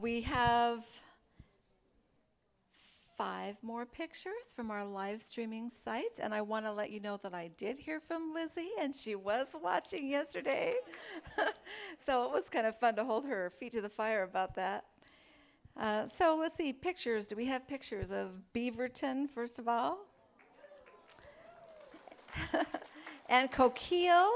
We have 5 more pictures from our live streaming sites, and I want to let you know that I did hear from Lizzie, and she was watching yesterday. So it was kind of fun to hold her feet to the fire about that. So let's see, pictures. Do we have pictures of Beaverton, first of all? And Coquille?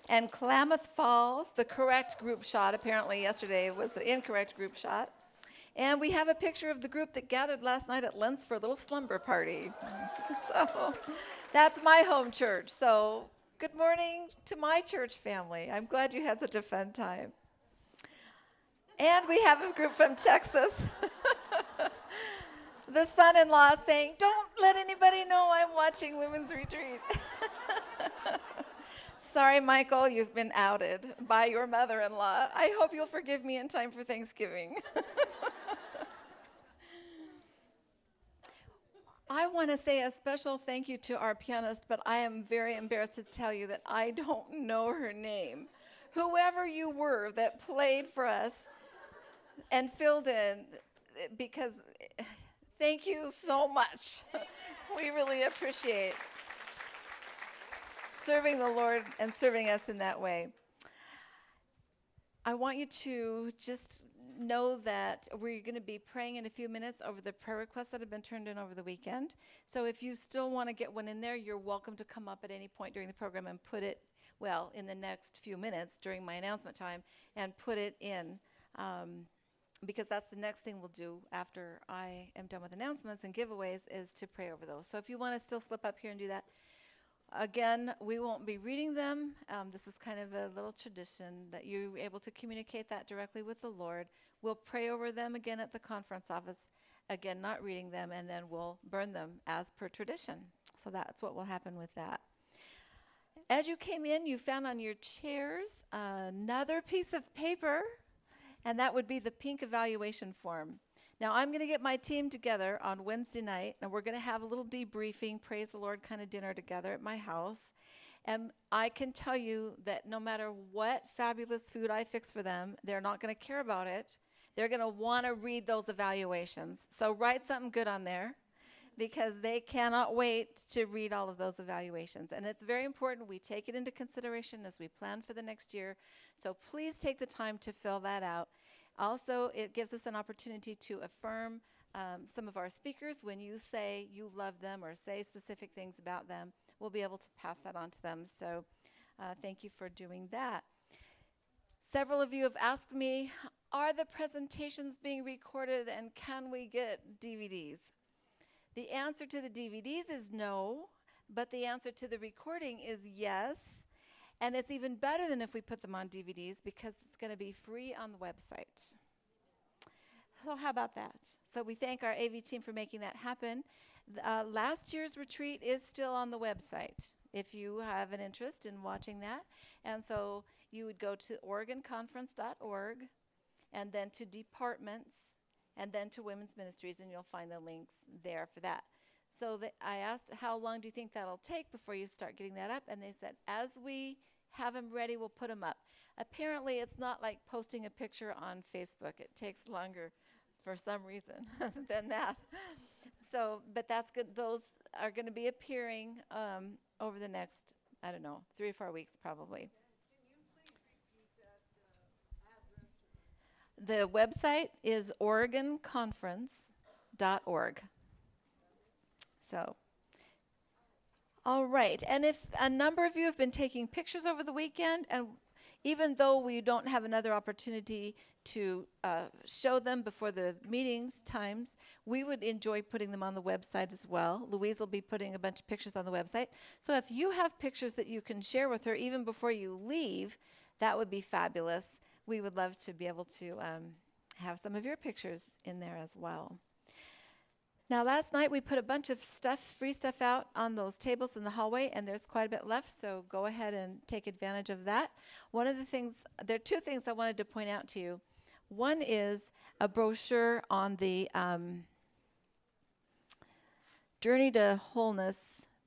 And Klamath Falls, the correct group shot. Apparently yesterday was the incorrect group shot. And we have a picture of the group that gathered last night at Lentz for a little slumber party. So that's my home church. So good morning to my church family. I'm glad you had such a fun time. And we have a group from Texas. The son-in-law saying, "Don't let anybody know I'm watching Women's Retreat." Sorry, Michael, you've been outed by your mother-in-law. I hope you'll forgive me in time for Thanksgiving. I want to say a special thank you to our pianist, but I am very embarrassed to tell you that I don't know her name. Whoever you were that played for us and filled in, because thank you so much. We really appreciate serving the Lord and serving us in that way. I want you to just know that we're going to be praying in a few minutes over the prayer requests that have been turned in over the weekend. So if you still want to get one in there, you're welcome to come up at any point during the program and put it, well, in the next few minutes during my announcement time, and put it in, because that's the next thing we'll do after I am done with announcements and giveaways, is to pray over those. So if you want to still slip up here and do that. Again, we won't be reading them. This is kind of a little tradition that you're able to communicate that directly with the Lord. We'll pray over them again at the conference office, again, not reading them, and then we'll burn them as per tradition. So that's what will happen with that. As you came in, you found on your chairs another piece of paper, and that would be the pink evaluation form. Now, I'm going to get my team together on Wednesday night, and we're going to have a little debriefing, praise the Lord kind of dinner together at my house. And I can tell you that no matter what fabulous food I fix for them, they're not going to care about it. They're going to want to read those evaluations. So write something good on there, because they cannot wait to read all of those evaluations. And it's very important we take it into consideration as we plan for the next year. So please take the time to fill that out. Also, it gives us an opportunity to affirm some of our speakers. When you say you love them or say specific things about them, we'll be able to pass that on to them. So thank you for doing that. Several of you have asked me, are the presentations being recorded and can we get DVDs? The answer to the DVDs is no, but the answer to the recording is yes. And it's even better than if we put them on DVDs, because it's going to be free on the website. So how about that? So we thank our AV team for making that happen. Last year's retreat is still on the website if you have an interest in watching that. And so you would go to OregonConference.org, and then to departments, and then to women's ministries, and you'll find the links there for that. So I asked, how long do you think that'll take before you start getting that up? And they said, as we have them ready, we'll put them up. Apparently, it's not like posting a picture on Facebook. It takes longer for some reason than that. So, but that's good. Those are going to be appearing over the next, 3 or 4 weeks probably. The website is OregonConference.org. So, all right. And if a number of you have been taking pictures over the weekend, and even though we don't have another opportunity to show them before the meetings times, we would enjoy putting them on the website as well. Louise will be putting a bunch of pictures on the website. So if you have pictures that you can share with her even before you leave, that would be fabulous. We would love to be able to have some of your pictures in there as well. Now, last night we put a bunch of free stuff out on those tables in the hallway, and there's quite a bit left, so go ahead and take advantage of that. One of the things, there are 2 things I wanted to point out to you. One is a brochure on the Journey to Wholeness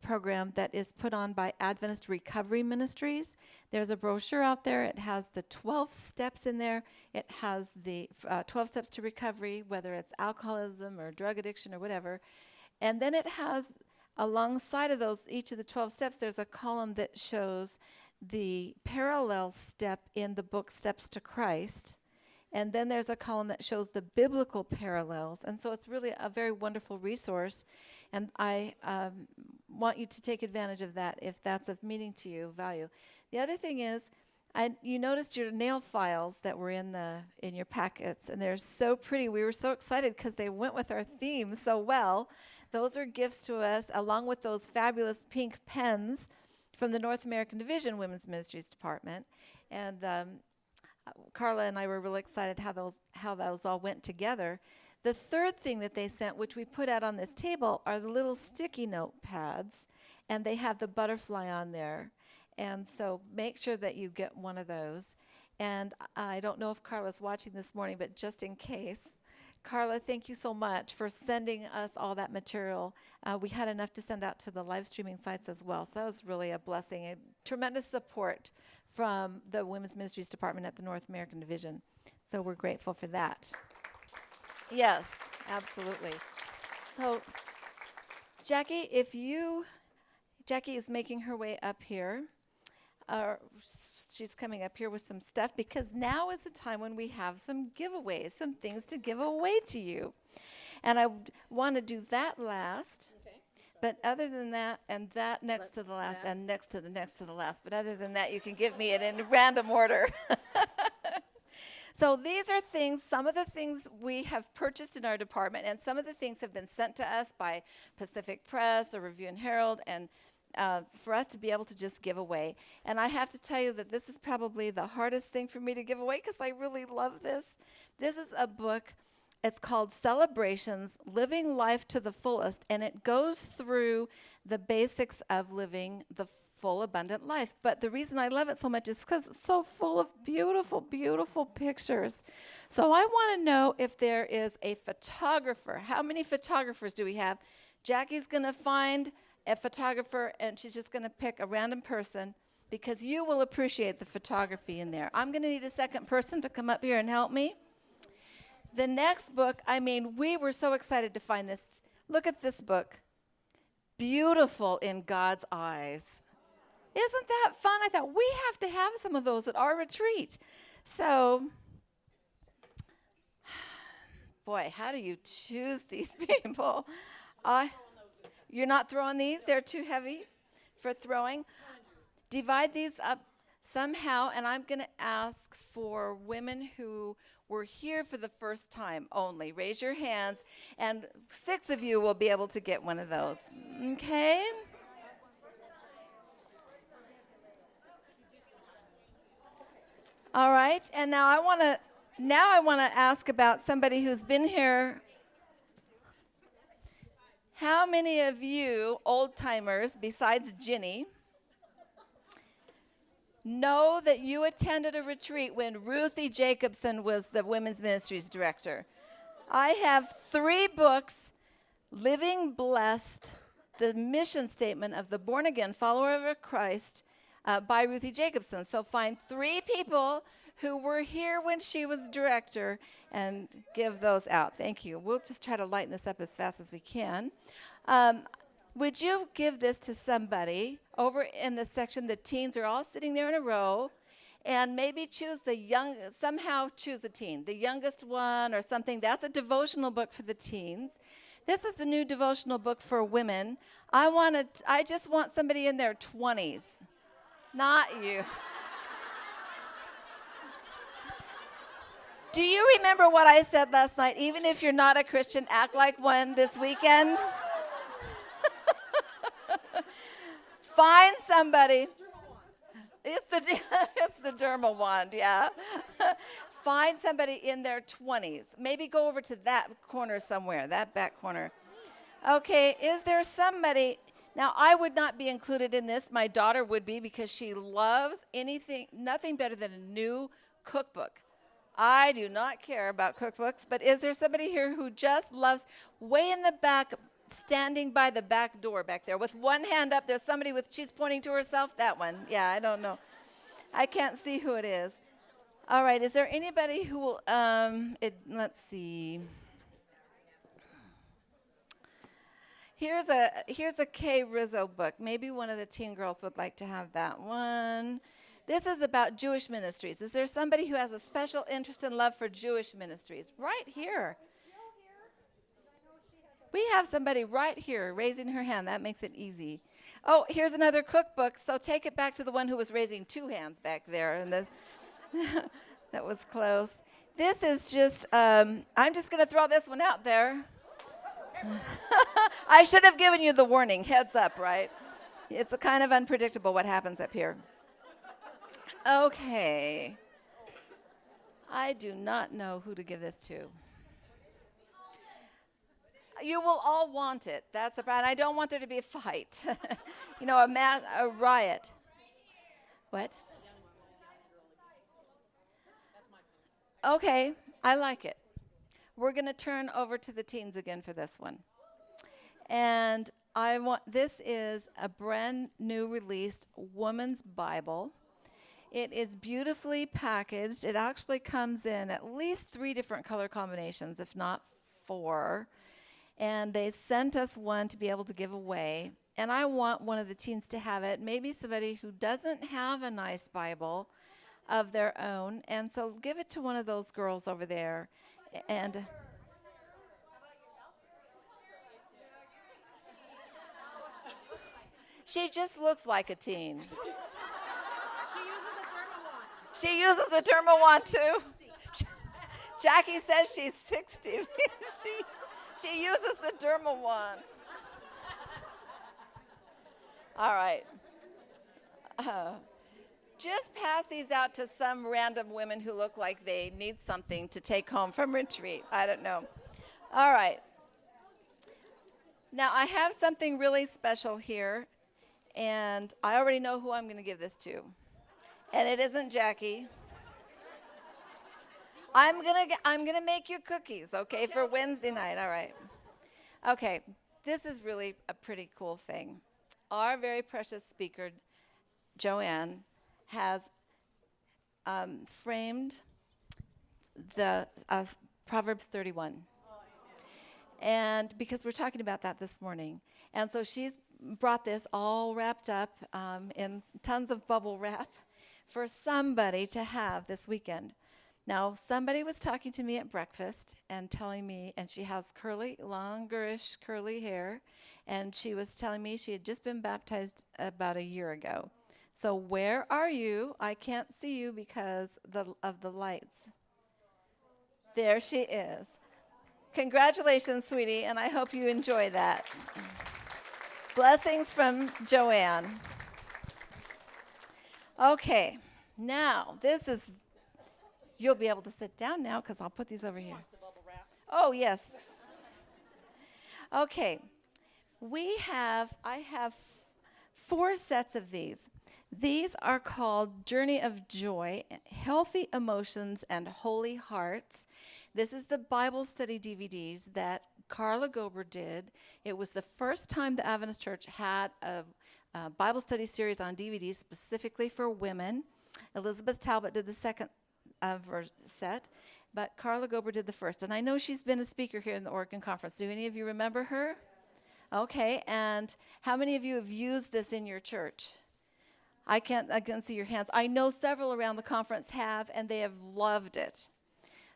program that is put on by Adventist Recovery Ministries. There's a brochure out there. It has the 12 steps in there. It has the 12 steps to recovery, whether it's alcoholism or drug addiction or whatever. And then it has, alongside of those, each of the 12 steps, there's a column that shows the parallel step in the book Steps to Christ. And then there's a column that shows the biblical parallels. And so it's really a very wonderful resource. And I want you to take advantage of that if that's of meaning to you, value. The other thing is, you noticed your nail files that were in your packets, and they're so pretty. We were so excited because they went with our theme so well. Those are gifts to us, along with those fabulous pink pens from the North American Division Women's Ministries Department. And Carla and I were really excited how those all went together. The third thing that they sent, which we put out on this table, are the little sticky note pads, and they have the butterfly on there. And so make sure that you get one of those. And I don't know if Carla's watching this morning, but just in case, Carla, thank you so much for sending us all that material. We had enough to send out to the live streaming sites as well, so that was really a blessing, a tremendous support from the Women's Ministries Department at the North American Division. So we're grateful for that. Yes, absolutely. So Jackie is making her way up here. She's coming up here with some stuff because now is the time when we have some giveaways, some things to give away to you. And I want to do that last. Okay. But other than that, and that next to the last, and next to the next to the last. But other than that, you can give me it in random order. So these are things, some of the things we have purchased in our department, and some of the things have been sent to us by Pacific Press or Review and Herald, and for us to be able to just give away. And I have to tell you that this is probably the hardest thing for me to give away because I really love this. This is a book. It's called Celebrations, Living Life to the Fullest, and it goes through the basics of living the full, abundant life. But the reason I love it so much is because it's so full of beautiful, beautiful pictures. So I want to know if there is a photographer. How many photographers do we have? Jackie's going to find a photographer, and she's just going to pick a random person because you will appreciate the photography in there. I'm going to need a second person to come up here and help me. The next book, we were so excited to find this. Look at this book. Beautiful in God's Eyes. Isn't that fun? I thought we have to have some of those at our retreat. So, boy, how do you choose these people? You're not throwing these? They're too heavy for throwing? Divide these up somehow, and I'm going to ask for women who were here for the first time only. Raise your hands, and 6 of you will be able to get one of those. Okay? All right, and now I want to ask about somebody who's been here. How many of you old-timers, besides Ginny, know that you attended a retreat when Ruthie Jacobson was the Women's Ministries Director? I have 3 books, Living Blessed, the mission statement of the born-again follower of Christ, by Ruthie Jacobson. So find 3 people who were here when she was director and give those out. Thank you. We'll just try to lighten this up as fast as we can. Would you give this to somebody over in the section? The teens are all sitting there in a row, and maybe somehow choose a teen, the youngest one or something. That's a devotional book for the teens. This is the new devotional book for women. I just want somebody in their 20s. Not you. Do you remember what I said last night? Even if you're not a Christian, act like one this weekend. Find somebody. It's the dermal wand, yeah. Find somebody in their 20s. Maybe go over to that corner somewhere, that back corner. Okay, is there somebody? Now, I would not be included in this. My daughter would be because she loves nothing better than a new cookbook. I do not care about cookbooks, but is there somebody here who just loves, way in the back, standing by the back door back there with one hand up. There's somebody she's pointing to herself. That one. Yeah, I don't know. I can't see who it is. All right, is there anybody who will, let's see. Here's a Kay Rizzo book. Maybe one of the teen girls would like to have that one. This is about Jewish ministries. Is there somebody who has a special interest and love for Jewish ministries? Right here. We have somebody right here raising her hand. That makes it easy. Oh, here's another cookbook. So take it back to the one who was raising two hands back there. And that was close. This is just, I'm just going to throw this one out there. I should have given you the warning. Heads up, right? It's a kind of unpredictable what happens up here. Okay. I do not know who to give this to. You will all want it. That's the problem. I don't want there to be a fight. A riot. What? Okay, I like it. We're going to turn over to the teens again for this one. And this is a brand new released woman's Bible. It is beautifully packaged. It actually comes in at least 3 different color combinations, if not 4. And they sent us one to be able to give away. And I want one of the teens to have it, maybe somebody who doesn't have a nice Bible of their own. And so give it to one of those girls over there. And she just looks like a teen. She uses a Dermawant too. Jackie says she's 60. She uses the Dermawant. All right. Just pass these out to some random women who look like they need something to take home from retreat. I don't know. All right. Now, I have something really special here, and I already know who I'm going to give this to. And it isn't Jackie. I'm gonna make you cookies, okay, for Wednesday night. All right. Okay. This is really a pretty cool thing. Our very precious speaker, Joanne, has framed the Proverbs 31. And because we're talking about that this morning. And so she's brought this all wrapped up in tons of bubble wrap for somebody to have this weekend. Now, somebody was talking to me at breakfast and telling me, and she has longerish curly hair, and she was telling me she had just been baptized about a year ago. So where are you? I can't see you because of the lights. There she is. Congratulations, sweetie, and I hope you enjoy that. Blessings from Joanne. Okay, now you'll be able to sit down now because I'll put these over here. Oh, yes. Okay, I have 4 sets of these. These are called Journey of Joy, Healthy Emotions and Holy Hearts. This is the Bible study DVDs that Carla Gober did. It was the first time the Adventist Church had a Bible study series on DVD specifically for women. Elizabeth Talbot did the second set, but Carla Gober did the first. And I know she's been a speaker here in the Oregon Conference. Do any of you remember her? Okay, and how many of you have used this in your church? I can't see your hands. I know several around the conference have, and they have loved it.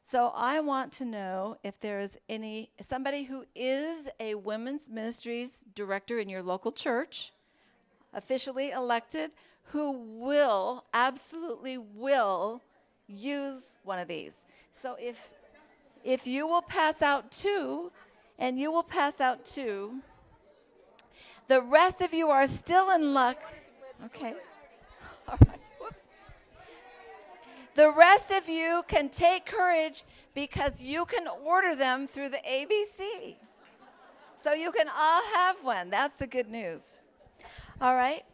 So I want to know if there is somebody who is a women's ministries director in your local church, officially elected, who absolutely will use one of these. So if you will pass out 2, and you will pass out 2, the rest of you are still in luck. Okay. All right. Whoops. The rest of you can take courage because you can order them through the ABC. So you can all have one. That's the good news. All right.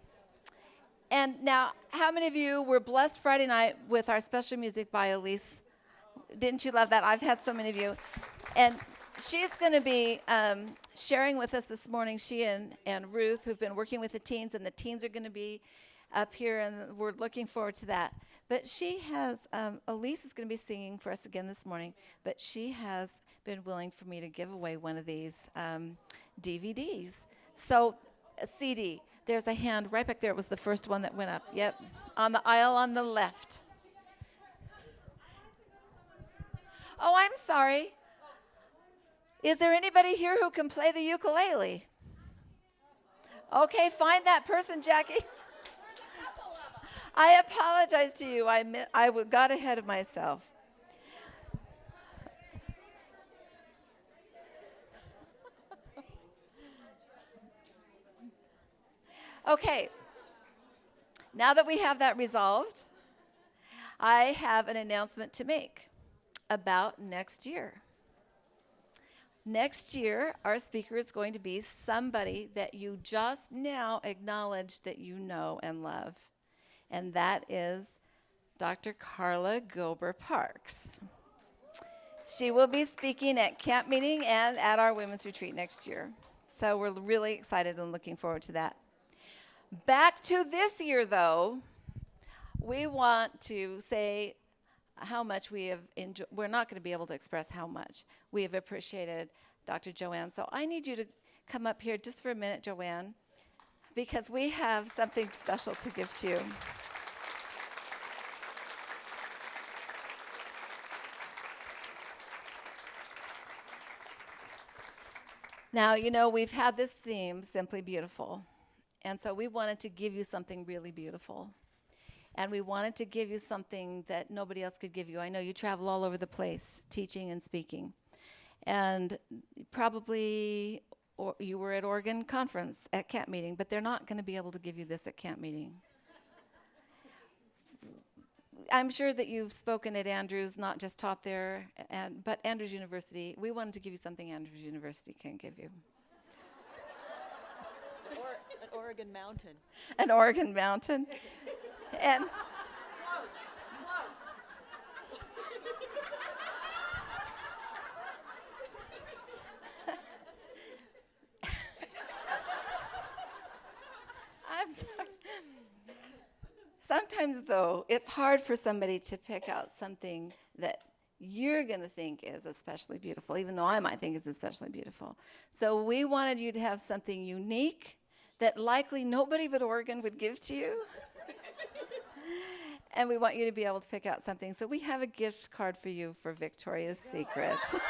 And now, how many of you were blessed Friday night with our special music by Elise? Didn't you love that? I've had so many of you. And she's going to be sharing with us this morning. She and Ruth, who've been working with the teens, and the teens are going to be up here, and we're looking forward to that. But she has, Elise is going to be singing for us again this morning, but she has been willing for me to give away one of these DVDs. So, a CD. There's a hand right back there. It was the first one that went up. Yep. On the aisle on the left. Oh, I'm sorry. Is there anybody here who can play the ukulele? Okay, find that person, Jackie. I apologize to you. I got ahead of myself. Okay. Now that we have that resolved, I have an announcement to make about next year. Next year, our speaker is going to be somebody that you just now acknowledge that you know and love. And that is Dr. Carla Gilbert Parks. She will be speaking at camp meeting and at our women's retreat next year. So we're really excited and looking forward to that. Back to this year, though, we want to say how much we have enjoyed. We're not going to be able to express how much we have appreciated Dr. Joanne. So I need you to come up here just for a minute, Joanne, because we have something special to give to you. Now, you know, we've had this theme, Simply Beautiful. And so we wanted to give you something really beautiful. And we wanted to give you something that nobody else could give you. I know you travel all over the place teaching and speaking. And probably you were at Oregon Conference at camp meeting, but they're not going to be able to give you this at camp meeting. I'm sure that you've spoken at Andrews, not just taught there, but Andrews University. We wanted to give you something Andrews University can't give you. An Oregon mountain. An Oregon mountain. And Close. I'm sorry. Sometimes, though, it's hard for somebody to pick out something that you're going to think is especially beautiful, even though I might think it's especially beautiful. So we wanted you to have something unique that likely nobody but Oregon would give to you. And we want you to be able to pick out something. So we have a gift card for you for Victoria's Secret. Enjoy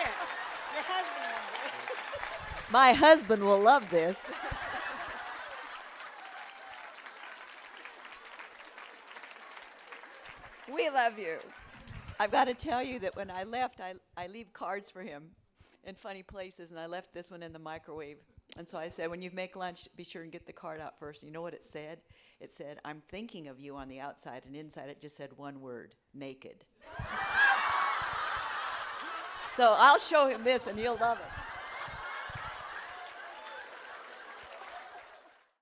it. Your husband will. My husband will love this. We love you. I've got to tell you that when I left, I leave cards for him in funny places, and I left this one in the microwave. And so I said, when you make lunch, be sure and get the card out first. You know what it said? It said, I'm thinking of you on the outside, and inside it just said one word, naked. So I'll show him this, and he'll love it.